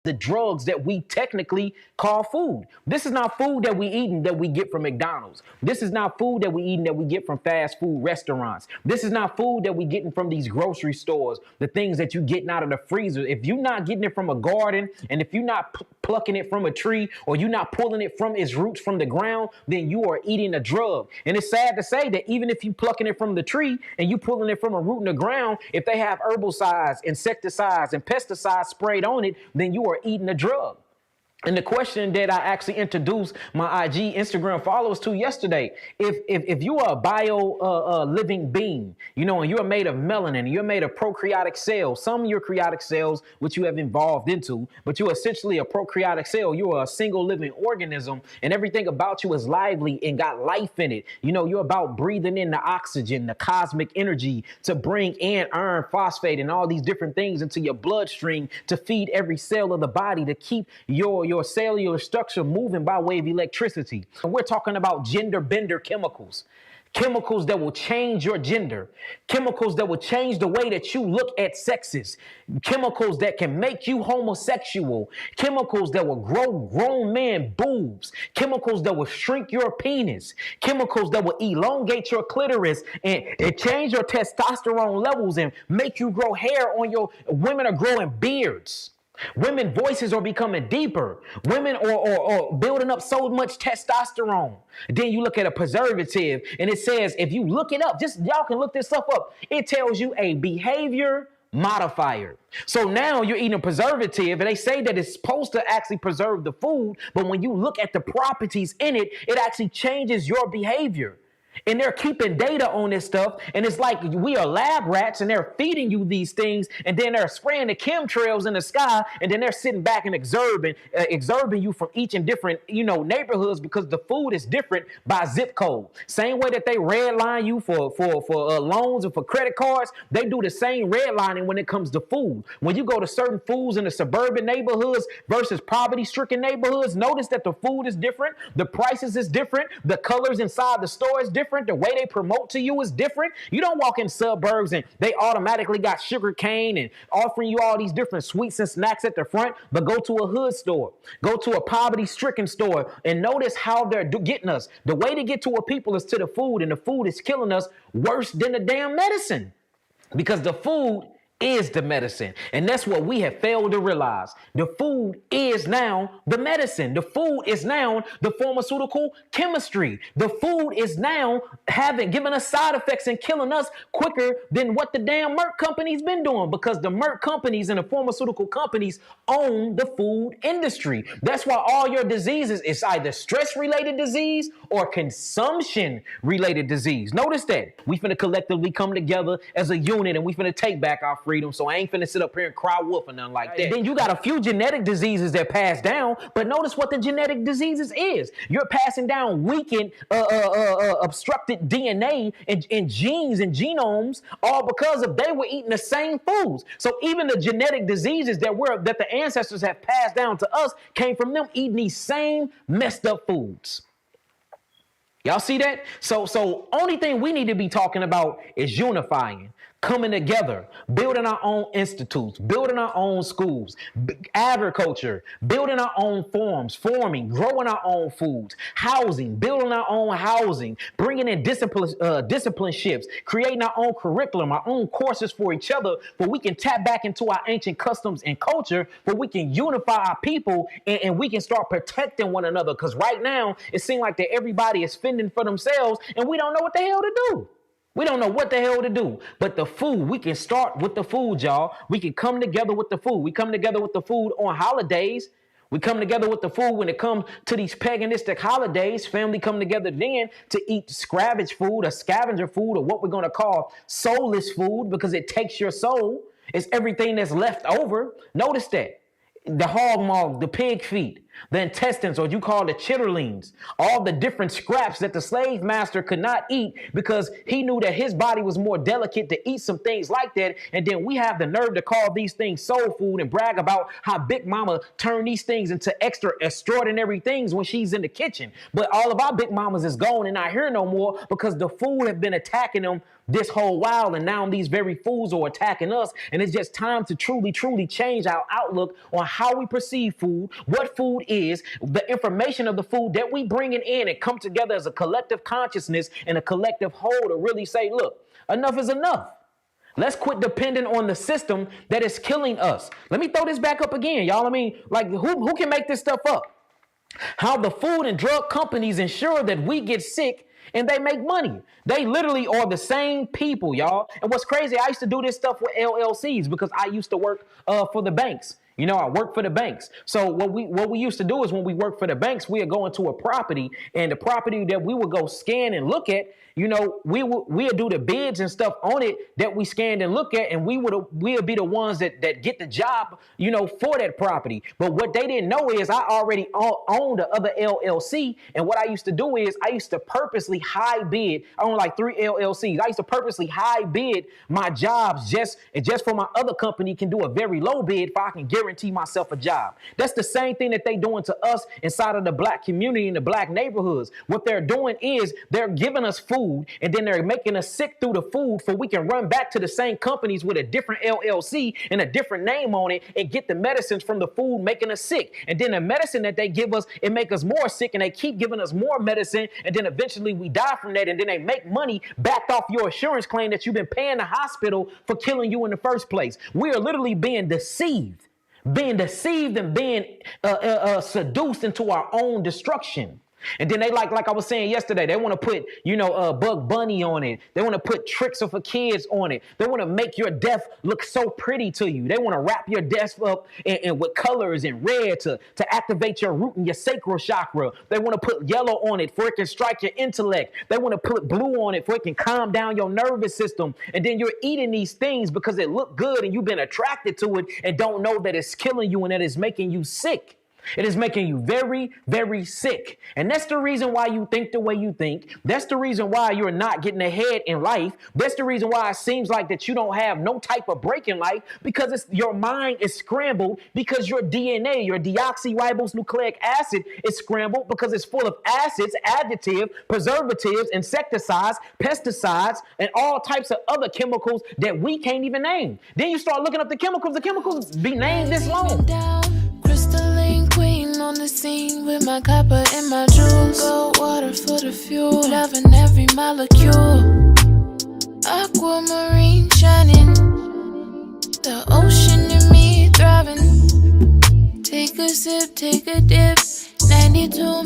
the drugs that we technically call food. This is not food that we eating that we get from McDonald's. This is not food that we eating that we get from fast food restaurants. This is not food that we getting from these grocery stores, the things that you getting out of the freezer. If you're not getting it from a garden, and if you're not plucking it from a tree, or you're not pulling it from its roots from the ground, then you are eating a drug. And it's sad to say that even if you plucking it from the tree and you pulling it from a root in the ground, if they have herbicides, insecticides, and pesticides sprayed on it, then you are eating a drug. And the question that I actually introduced my IG Instagram followers to yesterday, if you are a bio living being, you know, and you're made of melanin, you're made of prokaryotic cells, some of your eukaryotic cells, which you have evolved into, but you're essentially a prokaryotic cell. You are a single living organism, and everything about you is lively and got life in it. You know, you're about breathing in the oxygen, the cosmic energy to bring in iron, phosphate, and all these different things into your bloodstream to feed every cell of the body to keep your cellular structure moving by way of electricity. And we're talking about gender bender chemicals. Chemicals that will change your gender. Chemicals that will change the way that you look at sexes. Chemicals that can make you homosexual. Chemicals that will grow grown men boobs. Chemicals that will shrink your penis. Chemicals that will elongate your clitoris and change your testosterone levels and make you grow hair on your... Women are growing beards. Women voices are becoming deeper. Women are building up so much testosterone. Then you look at a preservative and it says, if you look it up, just y'all can look this stuff up. It tells you a behavior modifier. So now you're eating a preservative and they say that it's supposed to actually preserve the food. But when you look at the properties in it, it actually changes your behavior. And they're keeping data on this stuff. And it's like we are lab rats and they're feeding you these things. And then they're spraying the chemtrails in the sky. And then they're sitting back and exurbating you from each and different, neighborhoods because the food is different by zip code. Same way that they redline you for loans and for credit cards. They do the same redlining when it comes to food. When you go to certain foods in the suburban neighborhoods versus poverty-stricken neighborhoods, notice that the food is different. The prices is different. The colors inside the store is different. The way they promote to you is different. You don't walk in suburbs and they automatically got sugar cane and offering you all these different sweets and snacks at the front, but go to a hood store, go to a poverty-stricken store and notice how they're getting us. The way to get to a people is to the food, and the food is killing us worse than the damn medicine because the food is the medicine. And that's what we have failed to realize. The food is now the medicine. The food is now the pharmaceutical chemistry. The food is now giving us side effects and killing us quicker than what the damn Merck company's been doing, because the Merck companies and the pharmaceutical companies own the food industry. That's why all your diseases is either stress-related disease or consumption-related disease. Notice that. We finna collectively come together as a unit and we finna take back our freedom. So I ain't finna sit up here and cry wolf or nothing like that. And then you got a few genetic diseases that pass down, but notice what the genetic diseases is. You're passing down weakened, obstructed DNA and genes and genomes, all because of they were eating the same foods. So even the genetic diseases that the ancestors have passed down to us came from them eating these same messed up foods. Y'all see that? So only thing we need to be talking about is unifying, coming together, building our own institutes, building our own schools, agriculture, building our own farms, farming, growing our own foods, housing, building our own housing, bringing in disciplineships, creating our own curriculum, our own courses for each other, where we can tap back into our ancient customs and culture, where we can unify our people and we can start protecting one another. Because right now, it seems like that everybody is fending for themselves and we don't know what the hell to do. We don't know what the hell to do. But the food, we can start with the food, y'all. We can come together with the food. We come together with the food on holidays. We come together with the food when it comes to these paganistic holidays. Family come together then to eat scavenge food or scavenger food, or what we're going to call soulless food, because it takes your soul. It's everything that's left over. Notice that. The hog maw, the pig feet, the intestines, or you call the chitterlings, all the different scraps that the slave master could not eat because he knew that his body was more delicate to eat some things like that. And then we have the nerve to call these things soul food and brag about how Big Mama turned these things into extra extraordinary things when she's in the kitchen. But all of our Big Mamas is gone and not here no more because the food have been attacking them this whole while, and now these very fools are attacking us. And it's just time to truly change our outlook on how we perceive food, what food is, the information of the food that we bringing in, and come together as a collective consciousness and a collective whole to really say, look, enough is enough. Let's quit depending on the system that is killing us. Let me throw this back up again, y'all. I mean, like, who can make this stuff up? How the food and drug companies ensure that we get sick and they make money. They literally are the same people, y'all. And what's crazy, I used to do this stuff with LLCs because I used to work for the banks. You know, I work for the banks. So what we used to do is when we work for the banks, we would go into a property, and the property that we would go scan and look at, you know, we'd do the bids and stuff on it that we scanned and look at, and we'd be the ones that get the job, you know, for that property. But what they didn't know is I already owned the other LLC, and what I used to do is I used to purposely high bid. I own like 3 LLCs. I used to purposely high bid my jobs just for my other company can do a very low bid if I can guarantee myself a job. That's the same thing that they doing to us inside of the black community in the black neighborhoods. What they're doing is they're giving us food, and then they're making us sick through the food so we can run back to the same companies with a different LLC and a different name on it and get the medicines from the food making us sick. And then the medicine that they give us, it make us more sick, and they keep giving us more medicine, and then eventually we die from that, and then they make money backed off your insurance claim that you've been paying the hospital for killing you in the first place. We are literally being deceived and being seduced into our own destruction. And then they like I was saying yesterday, they want to put, you know, Bug Bunny on it. They want to put tricks for kids on it. They want to make your death look so pretty to you. They want to wrap your death up and with colors and red to activate your root and your sacral chakra. They want to put yellow on it for it can strike your intellect. They want to put blue on it for it can calm down your nervous system. And then you're eating these things because it look good and you've been attracted to it and don't know that it's killing you and that it's making you sick. It is making you very, very sick. And that's the reason why you think the way you think. That's the reason why you're not getting ahead in life. That's the reason why it seems like that you don't have no type of break in life, because your mind is scrambled, because your DNA, your deoxyribonucleic acid is scrambled because it's full of acids, additives, preservatives, insecticides, pesticides, and all types of other chemicals that we can't even name. Then you start looking up the chemicals be named this long. Crystalline queen on the scene with my copper and my jewels. Gold water for the fuel, loving every molecule. Aquamarine shining, the ocean in me thriving. Take a sip, take a dip, 92